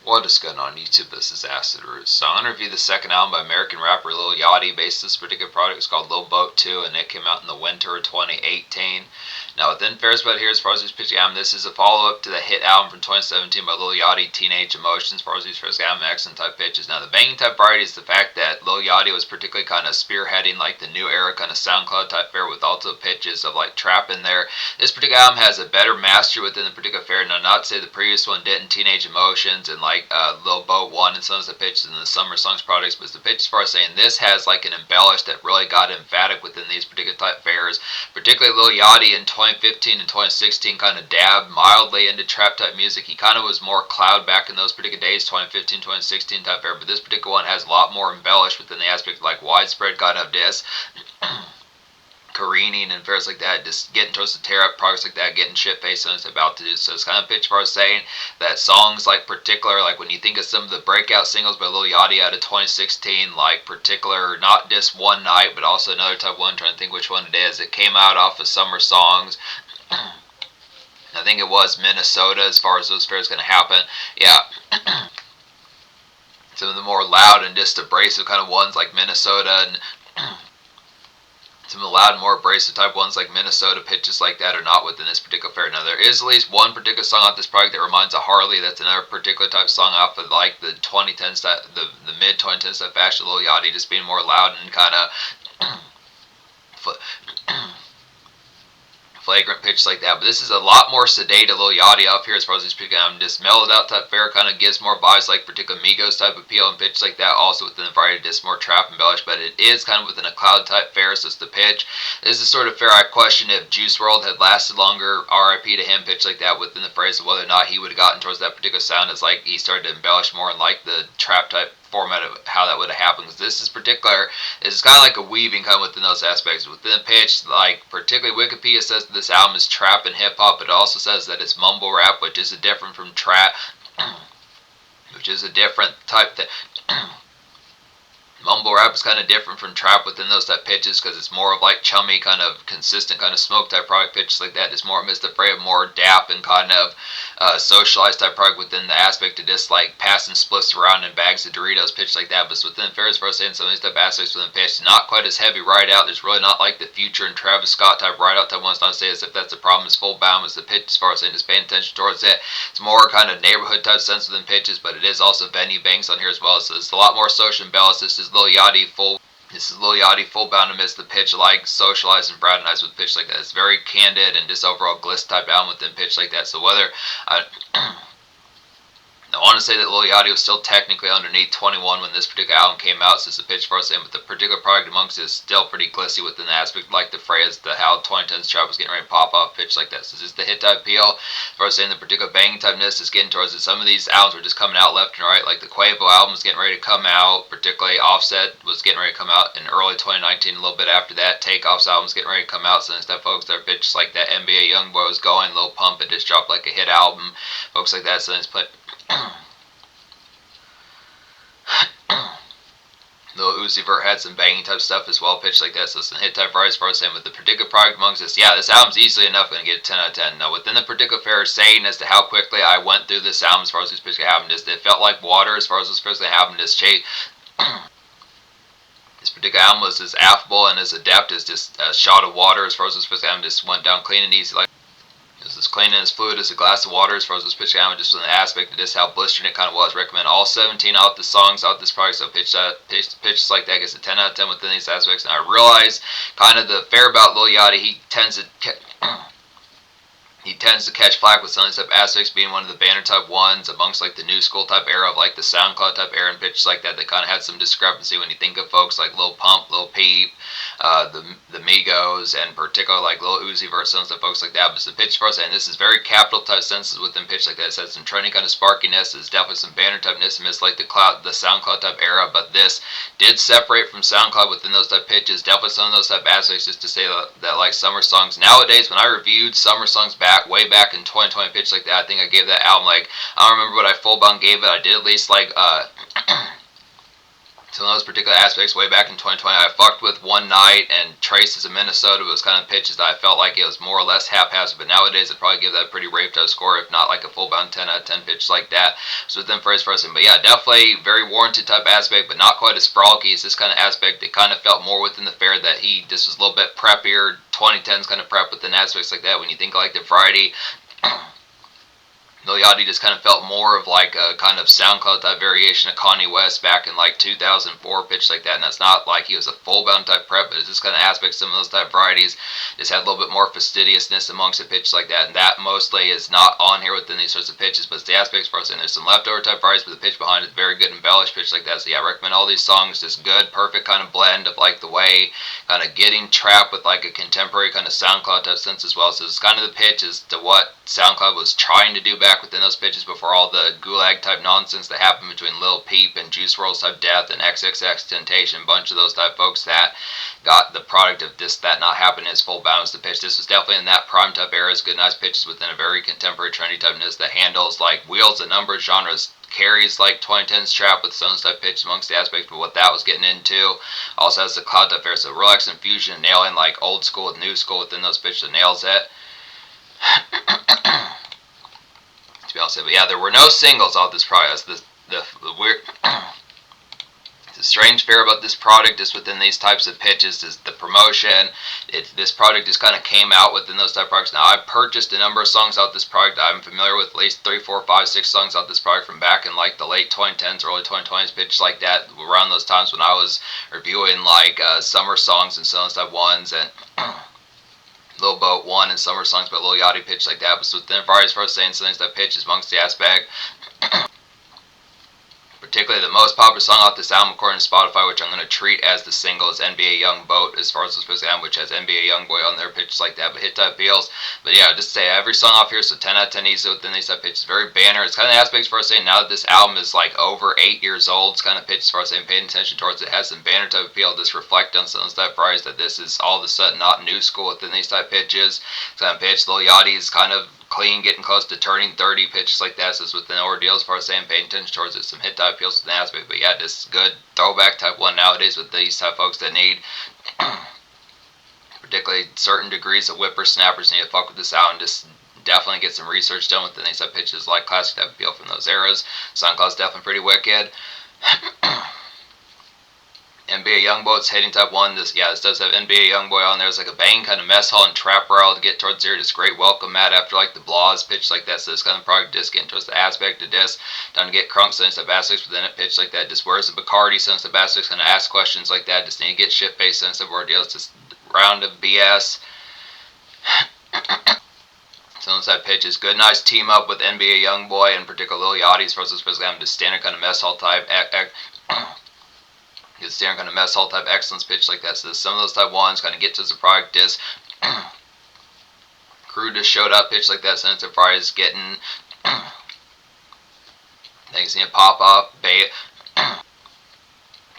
What is going on YouTube? This is Acid Roots. So I'm going to review the second album by American rapper Lil Yachty. Based on this particular product, it's called Lil Boat 2, and it came out in the winter of 2018. Now within Fair's Bud here, as far as this particular album, this is a follow-up to the hit album from 2017 by Lil Yachty, Teenage Emotions, as far as these first album, excellent type pitches. Now the banging type variety is the fact that Lil Yachty was particularly kind of spearheading like the new era kind of SoundCloud type fare with also pitches of like trap in there. This particular album has a better mastery within the particular fare. Now not to say the previous one didn't, Teenage Emotions and like Lil Boat 1 and some of the pitches in the Summer Songs products, but the pitch as far as saying this has like an embellish that really got emphatic within these particular type fares. Particularly Lil Yachty in 2015 and 2016 kind of dabbed mildly into trap type music. He kind of was more cloud back in those particular days, 2015, 2016 type fare, but this particular one has a lot more embellished within the aspect of like widespread kind of diss. Careening and fairs like that, just getting towards the tear up products like that, getting shit faced and it's about to do. So it's kind of pitch for us saying that songs like particular, like when you think of some of the breakout singles by Lil Yachty out of 2016, like particular, not just One Night, but also another type one, trying to think which one it is. It came out off of Summer Songs. I think it was Minnesota as far as those fairs going to happen. Yeah. Some of the more loud and just abrasive kind of ones like Minnesota and some of the loud and more abrasive type ones like Minnesota pitches like that are not within this particular fare. Now there is at least one particular song off this project that reminds of Harley. That's another particular type song off of like the 2010s, the mid 2010s type fashion. Lil Yachty just being more loud and kind of flagrant pitch like that, but this is a lot more sedated Lil Yachty up here as far as this particular album. Just mellowed out type fare, kind of gives more vibes like particular Migos type appeal and pitch like that. Also within the variety, just more trap embellished, but it is kind of within a cloud type fare, so it's the pitch. This is the sort of fare I question if Juice WRLD had lasted longer, RIP to him, pitch like that within the phrase of whether or not he would have gotten towards that particular sound as like he started to embellish more and like the trap type format of how that would have happened. Because this is particular, it's kind of like a weaving kind of within those aspects. Within the pitch, like particularly Wikipedia says that this album is trap and hip hop, but it also says that it's mumble rap, which is a different from trap, which is a different type thing. Mumble rap is kind of different from trap within those type pitches because it's more of like chummy, kind of consistent, kind of smoke type product pitches like that. It's more Mr. Frey of more dap and kind of socialized type product within the aspect of just like passing spliffs around in bags of Doritos pitch like that. But within Ferris for saying some of these type aspects within pitch, not quite as heavy ride out. There's really not like the Future and Travis Scott type ride out type ones. Not to say as if that's a problem. It's full bound as the pitch as far as saying just paying attention towards it. It's more kind of neighborhood type sense within pitches, but it is also venue banks on here as well. So it's a lot more social and balanced. This is Lil Yachty full bound amidst the pitch like socialized and fraternized with pitch like that. It's very candid and just overall gliss type album within pitch like that. So whether I want to say that Lil Yachty was still technically underneath 21 when this particular album came out, so it's a pitch for us, but the particular product amongst it is still pretty glissy within the aspect, like the phrase, the how 2010's trap was getting ready to pop off, pitch like that. So this is the hit type appeal. For us saying the particular banging typeness is getting towards it. Some of these albums were just coming out left and right, like the Quavo album was getting ready to come out, particularly Offset was getting ready to come out in early 2019, a little bit after that. Takeoff's album was getting ready to come out, so instead folks, their pitches like that NBA Youngboy was going, Lil Pump had just dropped like a hit album, folks like that, so it's put Lil Uzi Vert had some banging type stuff as well, pitched like that, so some hit type variety as far as saying with the particular product amongst this. Yeah, this album's easily enough going to get a 10 out of 10. Now, within the particular fair saying as to how quickly I went through this album as far as this particular happened, is it felt like water as far as this particular happened. This particular album was as affable and as adept as just a shot of water as far as this particular album just went down clean and easy. Like it was as clean and as fluid as a glass of water as far as this pitch album, just with an aspect of just how blistering it kind of was. Recommend all 17 out the songs out this product, so pitches like that gets a 10 out of 10 within these aspects. And I realize kind of the fair about Lil Yachty, he tends to catch flack with some of these type aspects being one of the banner type ones amongst like the new school type era of like the SoundCloud type era and pitches like that. They kind of had some discrepancy when you think of folks like Lil Pump, Lil Peep, the Migos, and particularly like Lil Uzi Vert, some stuff, folks like that. But it's the pitch for us, and this is very capital type senses within pitch like that. It has some trendy kind of sparkiness. There's definitely some banner typeness amidst like the SoundCloud type era, but this did separate from SoundCloud within those type pitches. Definitely some of those type aspects, just to say that like summer songs nowadays, when I reviewed summer songs way back in 2020 pitch like that, I think I gave that album like, I don't remember what I full bound gave it. I did at least like some of those particular aspects way back in 2020, I fucked with One Night and Traces of Minnesota was kind of pitches that I felt like it was more or less haphazard, but nowadays I'd probably give that a pretty raped out score, if not like a full bound 10 out of 10 pitch like that. So within phrase person, but yeah, definitely very warranted type aspect, but not quite as frolicky as this kind of aspect. It kind of felt more within the fair that this was a little bit preppier, 2010s kind of prep within aspects like that. When you think like the variety, Lil Yachty just kind of felt more of like a kind of SoundCloud type variation of Kanye West back in like 2004, pitch like that. And that's not like he was a full bound type prep, but it's just kind of aspects. Some of those type varieties just had a little bit more fastidiousness amongst the pitch like that. And that mostly is not on here within these sorts of pitches, but it's the aspects for us. And there's some leftover type varieties, but the pitch behind it is very good embellished pitch like that. So yeah, I recommend all these songs. Just good, perfect kind of blend of like the way kind of getting trap with like a contemporary kind of SoundCloud type sense as well. So it's kind of the pitch as to what SoundCloud was trying to do back within those pitches before all the gulag type nonsense that happened between Lil Peep and Juice WRLD's type Death and XXX Temptation, a bunch of those type folks that got the product of this that not happening as full bounce the pitch. This was definitely in that prime type era. It's good, nice pitches within a very contemporary, trendy typeness that handles like wheels a number of genres. Carries like 2010s trap with some type pitch amongst the aspects, but what that was getting into also has the cloud type fair. So relax and fusion, nailing like old school with new school within those pitches that nails it. To be honest, but yeah, there were no singles off this product. The weird, the strange fair about this product is within these types of pitches is the promotion. This product just kind of came out within those type of products. Now, I've purchased a number of songs out this product. I'm familiar with at least 3, 4, 5, 6 songs out this product from back in like the late 2010s, early 2020s, pitch like that. Around those times when I was reviewing like summer songs and some type ones and. Lil Boat 1 and summer songs by Lil Yachty pitch like that, but so within various first saying things that pitches amongst the aspect. Particularly the most popular song off this album according to Spotify, which I'm going to treat as the single, is NBA Young Boat as far as the specific album, which has NBA Young Boy on there, pitches like that, but hit type feels. But yeah, just say every song off here, so 10 out of 10 easy within these type pitches. Very banner. It's kind of aspects for us saying now that this album is like over 8 years old, it's kind of pitches for us saying paying attention towards it. Has some banner type appeal. Just reflect on some of those type varieties that this is all of a sudden not new school within these type pitches. It's kind of pitch. Lil Yachty is kind of clean, getting close to turning 30, pitches like that. So it's within ordeal as far as saying paying attention towards it. Some hit type appeals to the aspect, but yeah, just good throwback type one nowadays with these type folks that need particularly certain degrees of whippersnappers need to fuck with this out and just definitely get some research done within these type pitches like classic type appeal from those eras. SoundCloud's definitely pretty wicked. NBA Youngboy's hitting type 1. This does have NBA Youngboy on there. It's like a bang kind of mess hall and trap route to get towards here. Just great welcome mat after like the Blahs pitch like that. So this kind of product just getting towards the aspect of this. Done to get crunk sense of aspects within it pitch like that. Just where's the Bacardi sense of aspects, kind of ask questions like that. Just need to get shit faced sense of ordeals. Just round of BS. Some of that pitch is good, nice team up with NBA Youngboy and particular Lil Yachty's versus I'm just standard kind of mess hall type. Good standard kind of mess hall type excellence pitch like that. So some of those type ones kind of get to the product is crew just showed up pitch like that. Sense of prize getting things need to pop up.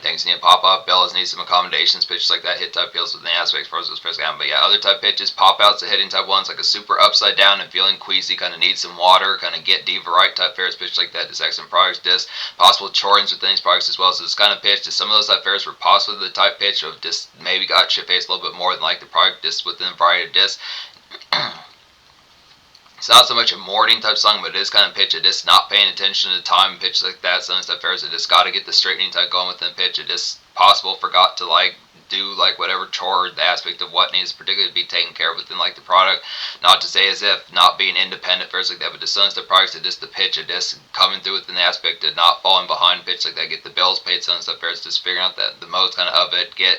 Things need to pop up. Bellas need some accommodations. Pitches like that. Hit type feels with the aspects for those first game. But yeah, other type pitches, pop outs, the hitting type ones like a super upside down and feeling queasy. Kind of need some water. Kind of get diva right type fairs. Pitch like that. Just excellent products. Just possible chorings within these products as well. So this kind of pitch. Just some of those type fairs were possibly the type pitch of just maybe got shit faced a little bit more than like the product. Just within the variety of discs. It's not so much a morning type song, but it is kind of pitch. It is not paying attention to the time pitch like that. Some stuff fairs. It just got to get the straightening type going within pitch. It is possible forgot to like do like whatever chore the aspect of what needs particularly to be taken care of within like the product. Not to say as if not being independent fairs like that, but just some stuff products that just the pitch of just coming through within the aspect of not falling behind pitch like that. Get the bills paid. Some stuff fairs. Just figuring out that the most kind of it. Get.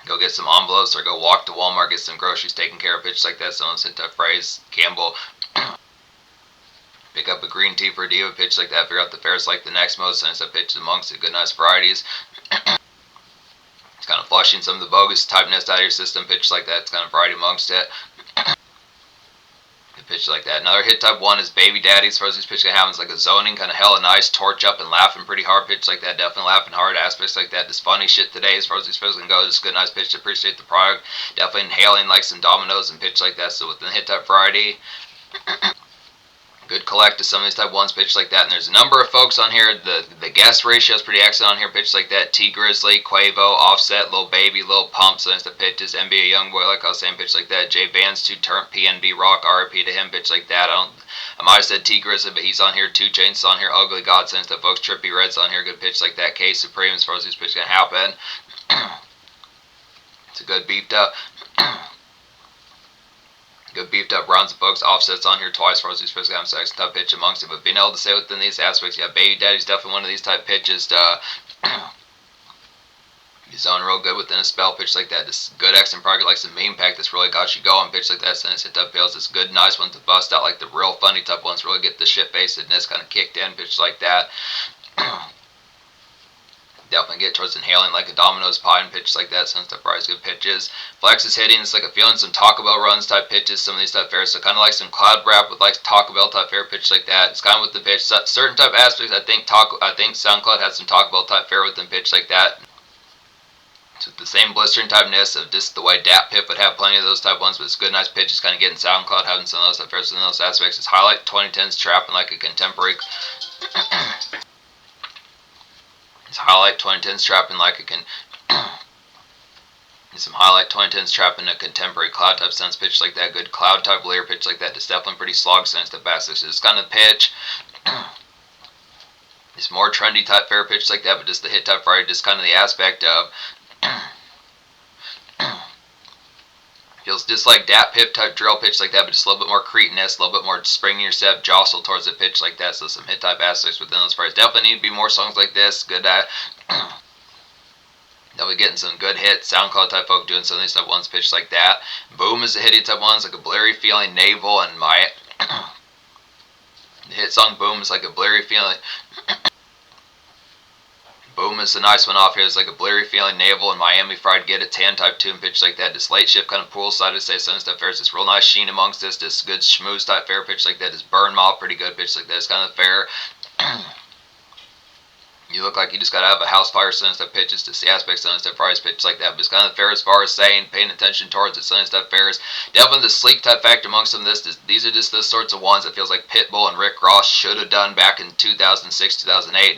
Go get some envelopes or go walk to Walmart, get some groceries taken care of, pitch like that. Someone's hit that phrase. Campbell. Pick up a green tea for a diva, pitch like that. Figure out the fares like the next most. And it's a pitch amongst the good, nice varieties. It's kind of flushing some of the bogus typeness out of your system, pitch like that. It's kind of variety amongst it. Pitch like that. Another hit type 1 is Baby Daddy. As far as these pitch can happen, it's like a zoning kind of hella nice, torch up and laughing pretty hard pitch like that. Definitely laughing hard aspects like that. This funny shit today as far as these pitches can go. Just good nice pitch to appreciate the product. Definitely inhaling like some dominoes and pitch like that. So within the hit type variety, Good collect to some of these type ones, pitch like that. And there's a number of folks on here. The guest ratio is pretty excellent on here, pitch like that. T Grizzly, Quavo, Offset, Lil Baby, Lil Pump, so that's the pitches. NBA Youngboy, like I was saying, pitch like that. J Bands, 2 Turn, PNB Rock, RIP to him, pitch like that. I might have said T Grizzly, but he's on here. 2 Chainz on here. Ugly God, since the folks. Trippy Red's on here. Good pitch like that. K Supreme, as far as these pitches gonna happen. It's a good beefed up. Good beefed up rounds of folks. Offsets on here twice for these pitches have sex type pitch amongst it. But being able to say within these aspects, yeah, Baby Daddy's definitely one of these type pitches to he's on real good within a spell pitch like that. This good excellent project like some meme pack that's really got you going pitch like that. Sentence hit type pills. It's good, nice one to bust out like the real funny type ones. Really get the shit facedness kind of kicked in pitch like that. Definitely get towards inhaling like a Domino's pie and pitches like that. Some stuff probably good pitches. Flex is hitting. It's like a feeling some Taco Bell runs type pitches. Some of these type fairs. So kind of like some cloud rap with like Taco Bell type fair pitch like that. It's kind of with the pitch. Certain type aspects. I think SoundCloud has some Taco Bell type fair with them pitch like that. It's with the same blistering typeness of just the way Dat Pip would have plenty of those type ones. But it's good, nice pitches. Kind of getting SoundCloud having some of those type fairs within those aspects. It's highlight 2010s trapping like a contemporary. It's highlight 2010s trapping like a some highlight 2010s trapping a contemporary cloud type sense pitch like that. Good cloud type layer pitch like that. It's definitely pretty slog sense to bass. It's kind of pitch. It's more trendy type fair pitch like that, but just the hit type Friday, just kind of the aspect of feels just like Dat Pip type drill pitch like that, but just a little bit more cretiness, a little bit more spring in your step, jostle towards the pitch like that. So some hit type aspects within those Fridays. Definitely need to be more songs like this. Good definitely getting some good hits. SoundCloud type folk doing some of these type ones pitch like that. Boom is the hitty type ones, like a blurry feeling, navel, and my the hit song Boom is like a blurry feeling. Boom is a nice one off here. It's like a blurry feeling, navel, and Miami Fried get a tan type tune pitch like that. This late shift kind of poolside to say some stuff fair. It's this real nice sheen amongst this. This good schmooze type fair pitch like that. This burn mob pretty good pitch like that. It's kind of fair. You look like you just gotta have a house fire some stuff pitches to see aspects of stuff price pitch like that. But it's kind of fair as far as saying, paying attention towards it. Some stuff fair is definitely the sleek type factor amongst them. These are just the sorts of ones that feels like Pitbull and Rick Ross should have done back in 2006, 2008.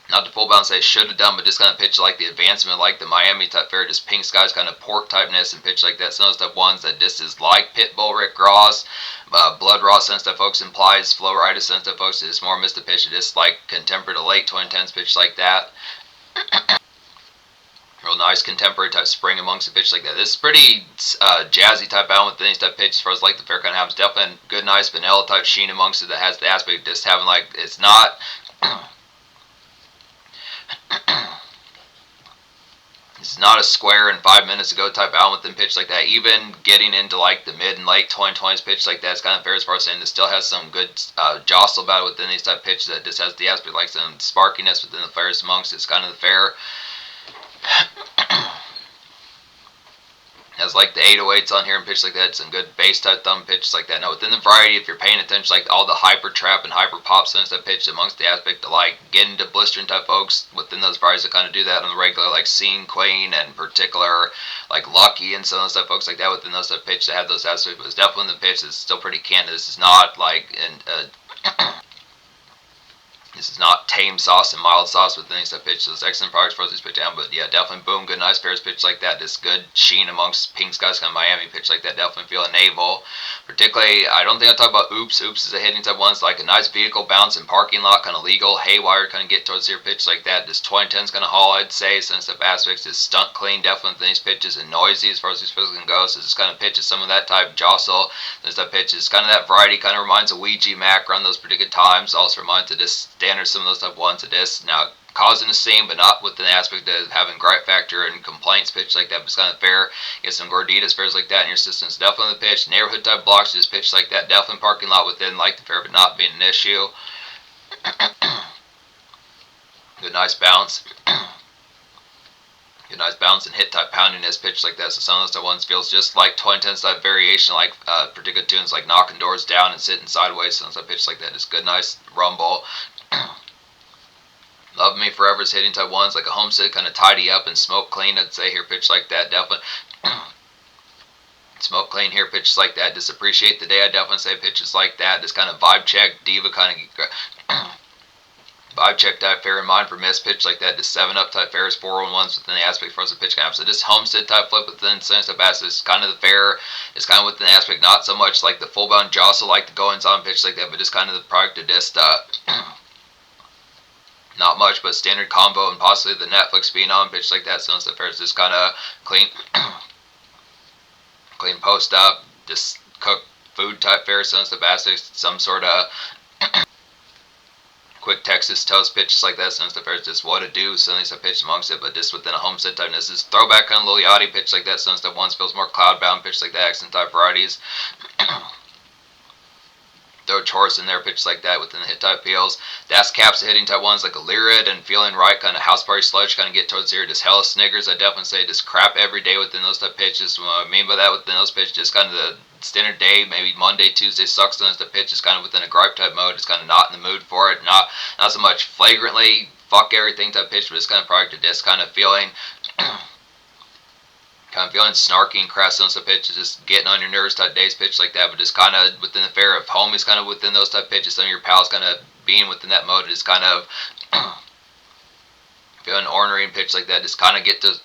Not to full bounce say should have done, but just kind of pitch like the advancement, like the Miami type fair, just Pink Skies kind of pork typeness and pitch like that. Some of those type ones that just is like Pitbull, Rick Ross, Blood Ross, and stuff folks implies, Flowritis, and stuff folks is more missed a pitch, just like contemporary to late 2010s pitch like that. Real nice contemporary type spring amongst the pitch like that. This is pretty jazzy type album with these type pitch as far as like the fair kind of happens. Definitely good, nice vanilla type sheen amongst it that has the aspect of just having like it's not. It's not a square and 5 minutes ago type album with them pitch like that. Even getting into like the mid and late 2020s pitch like that, it's kind of fair as far as saying this still has some good jostle about it within these type pitches that just has the aspect like some sparkiness within the fairs amongst it's kind of the fair. Has like the 808s on here and pitch like that, some good bass type thumb pitches like that. Now within the variety, if you're paying attention, like all the hyper trap and hyper pop songs that pitch amongst the aspect of like getting to blistering type folks within those varieties that kind of do that on the regular, like Scene Queen and particular like Lucky and some of those type folks like that within those type pitch that have those aspects. But it's definitely the pitch that's still pretty candid. This is not like this is not tame sauce and mild sauce with things that pitch. So it's excellent products for these pitch down. But yeah, definitely boom, good, nice pairs pitch like that. This good sheen amongst Pink Skies kind of Miami pitch like that. Definitely feel a navel. Particularly, I don't think I talk about Oops. Oops is a hitting type one. It's like a nice vehicle bounce in parking lot, kind of legal, haywire, kind of get towards your pitch like that. This 2010s kind of haul, I'd say. Sensitive aspects is stunt clean, definitely these pitches, and noisy as far as these pitches can go. So this kind of pitches some of that type jostle. This type pitches kind of that variety, kind of reminds of Ouija Mac around those particular times. Also reminds of this standard, some of those type ones of this. Now, causing a scene, but not with the aspect of having gripe factor and complaints pitch like that. But it's kind of fair. Get some gorditas fairs like that in your system. It's definitely the pitch. Neighborhood type blocks just pitch like that. Definitely parking lot within like the fair, but not being an issue. Good, nice bounce. Good, nice bounce and hit type pounding this pitch like that. So some of those type ones feels just like 2010s type variation, like particular tunes like knocking doors down and sitting sideways. Some type pitch like that. Just good, nice rumble. Love Me Forever is hitting type ones, like a homestead, kind of tidy up and smoke clean, I'd say here, pitch like that, definitely. Smoke clean here, pitches like that. Just appreciate the day. I definitely say pitches like that. Just kind of vibe check, diva kind of vibe check type fair in mind for miss pitch like that. Just 7-up type fairs, 4-1-1s within the aspect for us the pitch count. So this homestead type flip within sense of bass is kind of the fair. It's kind of within the aspect, not so much like the full bound jostle like the goings on pitch like that, but just kind of the product of just not much, but standard combo and possibly the Netflix being on pitch like that. Sense of fair is just kind of clean. Clean post up, just cook food type fare, sense the basics, some sort of quick Texas toast pitches like that, sense the fair, just what to do, suddenly some pitch amongst it, but just within a homestead type. This is throwback kind of Lil Yachty pitch like that, sense that ones feels more cloud bound pitch like that, accent type varieties. Throw chorus in there, pitch like that within the hit type peels. That's caps hitting type ones like a Lyrid and feeling right, kind of house party sludge, kind of get towards here. Just hella sniggers. I definitely say just crap every day within those type pitches. What I mean by that within those pitches, just kind of the standard day, maybe Monday, Tuesday sucks. Then the pitch is kind of within a gripe type mode. It's kind of not in the mood for it. Not so much flagrantly fuck everything type pitch, but it's kind of product of this kind of feeling. Kind of feeling snarky and crass on some pitches, just getting on your nerves type days pitch like that, but just kind of within the fair of home is kind of within those type pitches. Some of your pals kind of being within that mode is kind of feeling ornery and pitch like that. Just kind of get to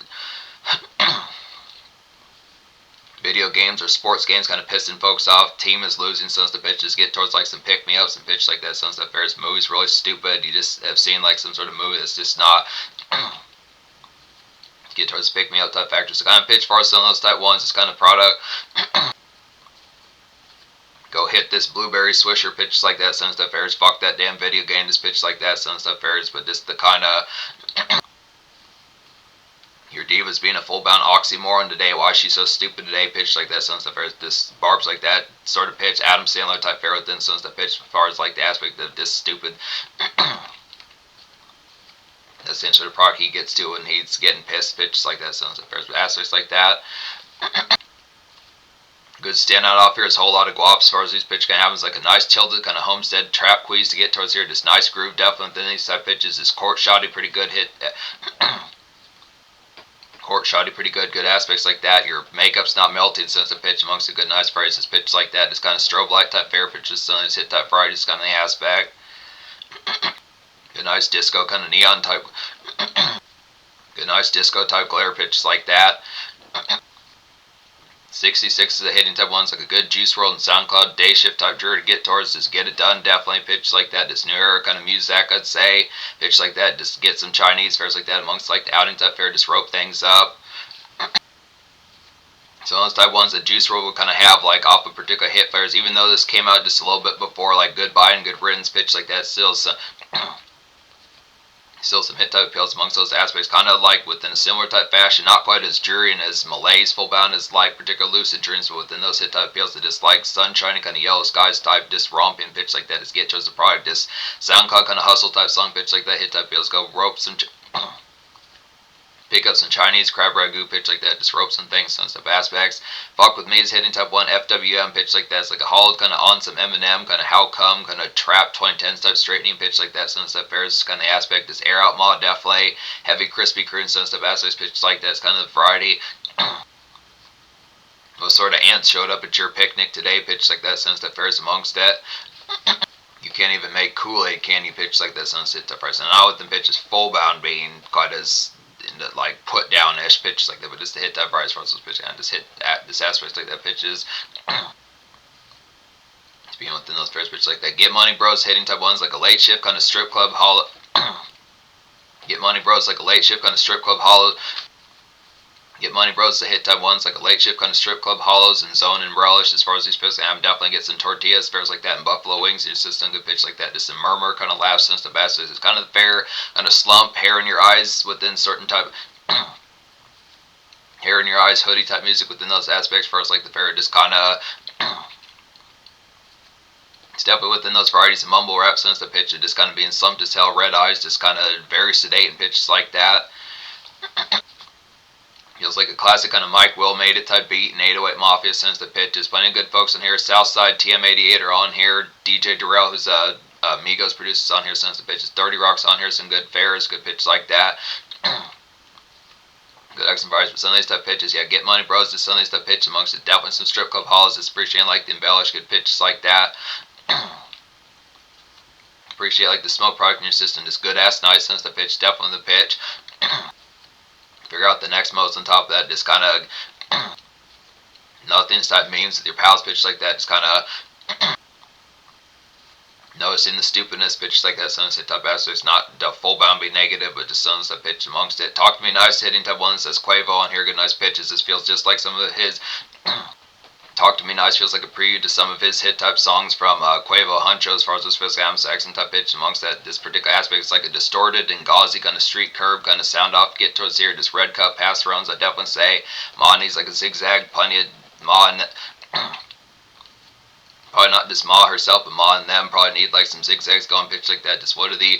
video games or sports games, kind of pissing folks off. Team is losing, so the pitches get towards like some pick me ups and pitch like that. Some stuff fair's movies really stupid. You just have seen like some sort of movie that's just not. Get towards pick me up type factors. So kind of pitch far some of those type ones. It's kind of product. Go hit this blueberry swisher pitch like that. Some stuff fairs. Fuck that damn video game. Just pitch like that. Some stuff fairs. But just the kind of your diva's being a full bound oxymoron today. Why is she so stupid today? Pitch like that. Some stuff fairs. This barbs like that sort of pitch. Adam Sandler type fair within some stuff pitch as far as like the aspect of this stupid. That's the sort of product he gets to when he's getting pissed, pitches like that, sounds affairs with aspects like that. Good standout off here is a whole lot of guap as far as these pitch kind of happens, like a nice tilted kind of homestead trap queeze to get towards here. Just nice groove, definitely within these type pitches. This court shoddy, pretty good hit. Court shoddy, pretty good aspects like that. Your makeup's not melting since the pitch amongst a good nice phrases. Pitch like that, just kind of strobe light type fair pitches, so this hit type variety is kind of the aspect. Good nice disco kind of neon type. Good nice disco type glare pitches like that. 66 is a hitting type ones, like a good Juice WRLD and SoundCloud day shift type juror to get towards. Just get it done. Definitely pitch like that. This new era kind of music, I'd say. Pitch like that. Just get some Chinese fairs like that amongst like the outing type fair. Just rope things up. So those type ones that Juice WRLD would kind of have like off of particular hit fairs, even though this came out just a little bit before like Goodbye and Good Riddance pitch like that, still some hit type appeals amongst those aspects, kind of like within a similar type fashion, not quite as dreary and as malaise full bound as like particular lucid dreams, but within those hit type appeals that just like sunshine and kind of yellow skies type, just romping pitch like that, just get towards the product, just SoundCloud kind of hustle type song pitch like that, hit type appeals, go rope some pick up some Chinese crab ragu pitch like that, just rope some things, some stuff aspects. Fuck With Me is hitting type 1 FWM pitch like that. It's like a hollowed kind of on some Eminem, kind of how come, kind of trap 2010s type straightening pitch like that, some stuff bears kind of aspect. This air out mod definitely heavy crispy crew and some stuff aspects pitch like that. It's kind of the variety. What sort of ants showed up at your picnic today pitch like that, some stuff bears amongst that. You can't even make Kool-Aid candy pitch like that, sunset type price. And now with the pitches full bound being quite as into like put down ish pitches like that, but just to hit that variety as far as those pitches and just hit at this aspects like that pitches. It's being within those first pitches like that. Get Money Bros hitting type ones like a late shift kind of strip club hollow. Get Money Bros like a late shift kind of strip club hollow. Get Money Bros to hit type ones like a late shift kind of strip club hollows and zone and relish as far as these pitches. I'm definitely get some tortillas fairs like that and buffalo wings. It's just a good pitch like that. Just a murmur kind of laugh since the best. It's kind of fair kind of slump, hair in your eyes within certain type. Hair in your eyes, hoodie type music within those aspects. First, like the fair, just kind of. It's definitely within those varieties of mumble rap since the pitch. It just kind of being slumped as hell, red eyes, just kind of very sedate and pitches like that. Feels like a classic kind of Mike Will made it type beat and 808 Mafia since the pitch. There's plenty of good folks on here. Southside TM88 are on here. DJ Durrell, who's Migos produces on here since the pitches. 30 Rock's on here. Some good fairs, good pitches like that. Good X and bars, but some of these type pitches, yeah, Get Money Bros, just some of these type pitch amongst it. Definitely some strip club halls, just appreciating like the embellished good pitches like that. Appreciate like the smoke product in your system, just good ass nice sense the pitch, definitely the pitch. Figure out the next modes on top of that, just kind of nothing's type memes with your pals pitch like that, just kind of noticing the stupidness pitch like that, sunset type aspects, not the full bound be negative, but just sunset pitch amongst it. Talk to me nice, hitting type 1 says Quavo on here, good nice pitches. This feels just like some of his Talk to Me Nice feels like a preview to some of his hit type songs from Quavo Huncho as far as this feels like accent type pitch amongst that. This particular aspect is like a distorted and gauzy kind of street curb kind of sound off, get towards here, just red cut pass runs. I definitely say Ma needs like a zigzag, plenty of Ma and probably not just Ma herself, but Ma and them probably need like some zigzags going pitch like that. Just what are the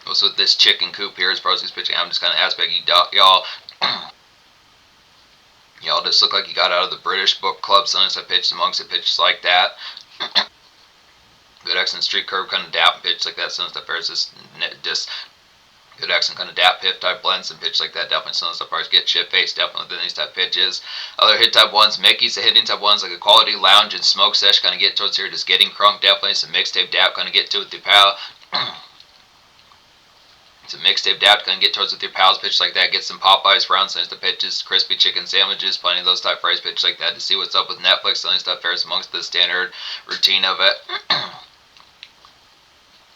what's with this chicken coop here as far as he's pitching? I'm just kind of aspect y'all. Y'all just look like you got out of the British book club. Sometimes I pitched amongst it, pitches like that. Good accent street curve kind of dap pitch like that. Sometimes I just good accent kind of dap piff type blends and pitch like that. Definitely sometimes I probably get shit faced. Definitely within these type pitches. Other hit type ones, Mickey's the hitting type ones like a quality lounge and smoke sesh kind of get towards here. Just getting crunk definitely. Some mixtape dap kind of get to with the pal. It's a mixtape dap, kind of get towards with your pals, pitch like that, get some Popeyes, round sense to pitches, crispy chicken sandwiches, plenty of those type phrase pitch like that to see what's up with Netflix, selling stuff fares amongst the standard routine of it.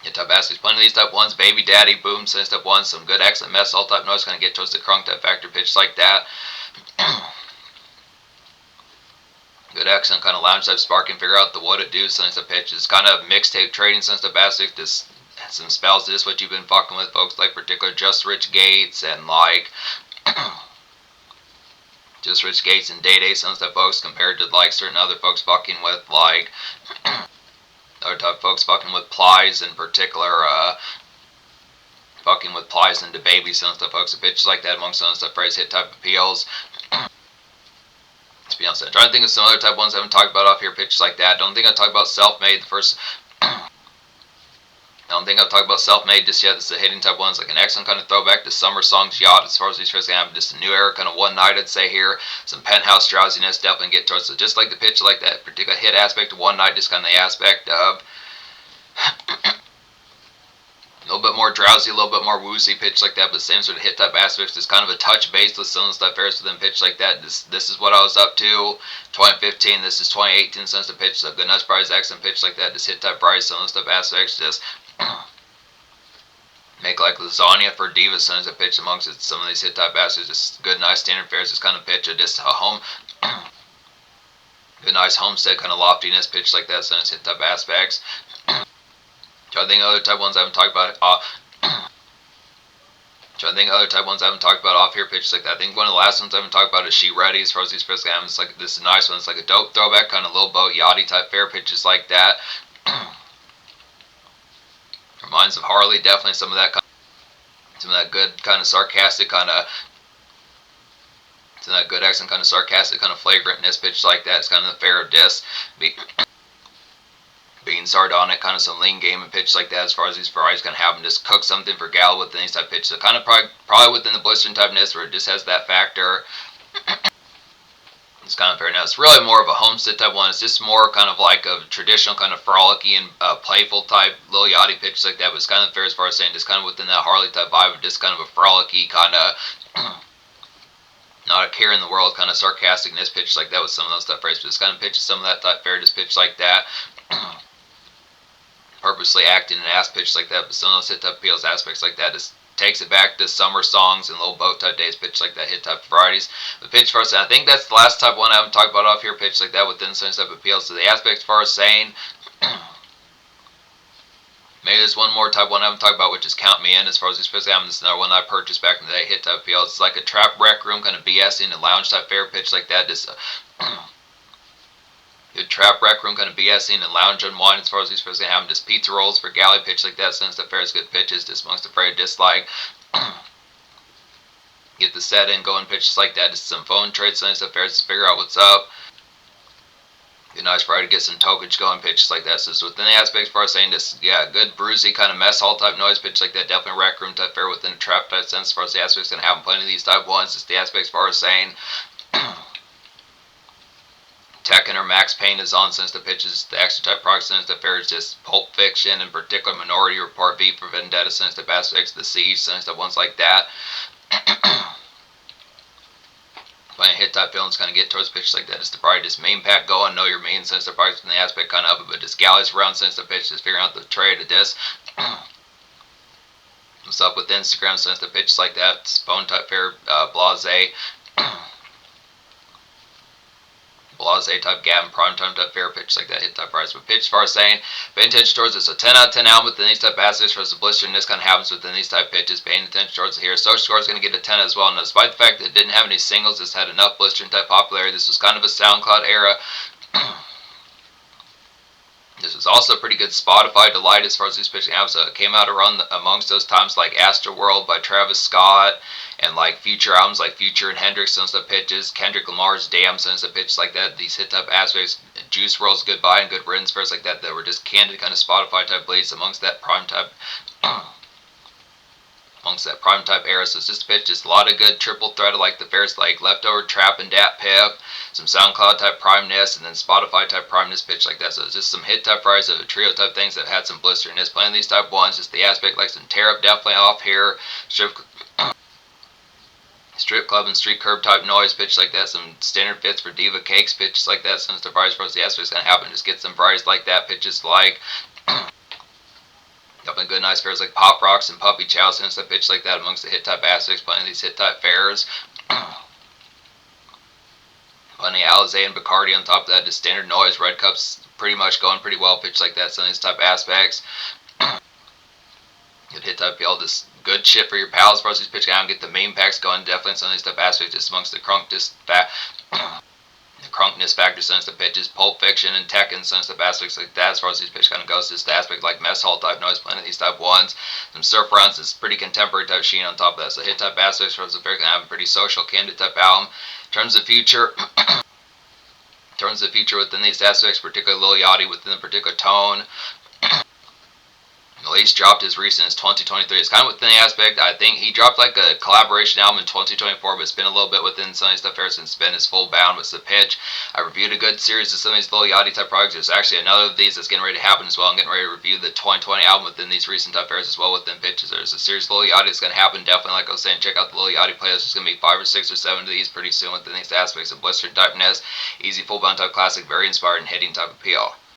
Yeah, type aspects, plenty of these type ones, baby daddy, boom, sense type ones, some good excellent mess, all type noise, kind of get towards the crunk type factor pitch like that. Good accent, kind of lounge type sparking, figure out the what it do, sense of pitches, kind of mixtape trading, sense of aspects, just some spells. This what you've been fucking with, folks, like particular Just Rich Gates and like Just Rich Gates and Day Day some stuff, folks, compared to like certain other folks fucking with like other type folks fucking with Plies in particular, fucking with Plies and DaBaby some stuff, folks. A pitch like that amongst some stuff phrase hit type appeals. To be honest, I'm trying to think of some other type ones I haven't talked about off here, pitches like that. Don't think I talked about Self-Made the first. I don't think I've talked about Self-Made just yet. This is a hitting type one. It's like an excellent kind of throwback to summer songs yacht as far as these first have just a new era kind of one night I'd say here. Some penthouse drowsiness definitely get towards. So just like the pitch like that particular hit aspect of one night, just kind of the aspect of a little bit more drowsy, a little bit more woozy pitch like that, but same sort of hit type aspects. Just kind of a touch base with some of the stuff airs within pitch like that. This is what I was up to 2015. This is 2018 since the pitch. So good nice price accent pitch like that. Just hit type price, some of the stuff aspects. Just make like lasagna for divas, sons of pitch amongst it. Some of these hit type aspects. Just good nice standard fares. Just kind of pitch it. Just a home. Good nice homestead kind of loftiness pitch like that. Sons hit type aspects. I think other type ones I haven't talked about. I think other type ones I haven't talked about off here pitches like that. I think one of the last ones I haven't talked about is She Ready as far as these first games. Like this is a nice one. It's like a dope throwback kind of Lil Yachty type fair pitches like that. Reminds of Harley, definitely some of that good kind of sarcastic kind of. Some of that good accent kind of sarcastic kind of flagrantness pitch like that. It's kind of the fair diss. Being sardonic, kind of some lean game and pitch like that as far as these varieties kind of have them just cook something for gal within these type pitch. So kind of probably within the blistering typeness where it just has that factor. It's kind of fair. Now it's really more of a homestead type one. It's just more kind of like a traditional kind of frolicky and playful type Lil Yachty pitch like that. But it's kind of fair as far as saying just kind of within that Harley type vibe of just kind of a frolicky kind of not a care in the world kind of sarcasticness pitch like that with some of those type phrases. But it's kind of pitches some of that type fair just pitch like that. Purposely acting an ass pitch like that, but some of those hit type appeals aspects like that just takes it back to summer songs and little boat type days pitch like that hit type varieties. The pitch for us, I think that's the last type one I haven't talked about off here, pitch like that within some type appeals. So the aspects as far as saying maybe there's one more type one I haven't talked about, which is Count Me In as far as these pitch. This is another one that I purchased back in the day, hit type appeals. It's like a trap rec room kind of BSing and lounge type fair pitch like that. Just good trap rec room kind of BSing and lounge unwind as far as these folks can have them. Just pizza rolls for galley pitch like that. Since the fair's good pitches, just amongst the fair, just like get the set in going pitches like that. Just some phone trades, since the fair, just figure out what's up. Good nice variety to get some tokage going, pitches like that. So it's within the aspects as far as saying this, yeah, good bruisey kind of mess hall type noise, pitch like that. Definitely rec room type fare within the trap type sense as far as the aspects. Gonna have plenty of these type ones. It's the aspects as far as saying Tekken or Max Payne is on since the pitches, the extra type product since the fair is just Pulp Fiction, in particular Minority Report, V for Vendetta since the aspects, the Siege since the ones like that. Playing hit type villains kind of get towards pitches like that. It's the probably just main pack going, know your main since the probably from the aspect kind of, but just galleys around since the pitch, just figuring out the trade of this. What's up with Instagram since the pitches like that. It's phone type fair, blase. Blase type Gavin Prime time type fair pitch like that, hit type price. But pitch as far as saying, paying attention towards this. So 10 out of 10 album within these type assets for the blister, and this kind of happens within these type pitches. Paying attention towards it here. Social score is going to get a 10 as well. And despite the fact that it didn't have any singles, this had enough blistering type popularity. This was kind of a SoundCloud era. This was also a pretty good Spotify delight as far as these pitching albums. It came out around amongst those times like Astroworld by Travis Scott, and like future albums like Future and Hendrix since the pitches, Kendrick Lamar's Damn since the pitches like that. These hit type aspects, Juice WRLD's Goodbye and Good Riddance fairs like that were just candid kind of Spotify type bleeds amongst that prime type. Amongst that prime type era. So it's just a pitch, just a lot of good triple threat of like the fairs like Leftover, Trap, and Dat Pip, some SoundCloud type primeness, and then Spotify type primeness pitch like that. So it's just some hit type fries of trio type things that had some blisteriness. Playing these type ones, just the aspect like some tear up definitely off here. Strip club and street curb type noise pitch like that. Some standard fits for Diva Cakes pitches like that. Since the fries for the aspect's gonna happen, just get some fries like that pitches like. Definitely good nice fairs like Pop Rocks and Puppy Chow since the pitch like that amongst the hit type aspects. Plenty of these hit type fairs. Plenty of Alizé and Bacardi on top of that. Just standard noise. Red Cup's pretty much going pretty well pitch like that. Some of these type aspects. Good hit type PL. Just good shit for your pals as far as these pitching out and get the main packs going. Definitely some of these type aspects just amongst the crunk just fat. The crunkness factor since the pitches, Pulp Fiction and Tekken since the aspects like that as far as these pitch kind of goes. Just the aspect like mess hall type noise, plenty of these type ones. Some surf rounds, it's pretty contemporary type sheen on top of that. So hit type aspects for the fair can have a pretty social, candid type album. In terms of future, within these aspects, particularly Lil Yachty within the particular tone. Release dropped as recent as 2023. It's kind of within the aspect. I think he dropped like a collaboration album in 2024, but it's been a little bit within some of these stuff ever since it's been his full bound with the pitch. I reviewed a good series of some of these Lil Yachty type projects. There's actually another of these that's getting ready to happen as well. I'm getting ready to review the 2020 album within these recent type fairs as well within pitches. There's a series of Lil Yachty that's going to happen. Definitely, like I was saying, check out the Lil Yachty playlist. There's going to be 5 or 6 or 7 of these pretty soon within these aspects of blister typeness. Easy full bound type classic, very inspired and hitting type appeal.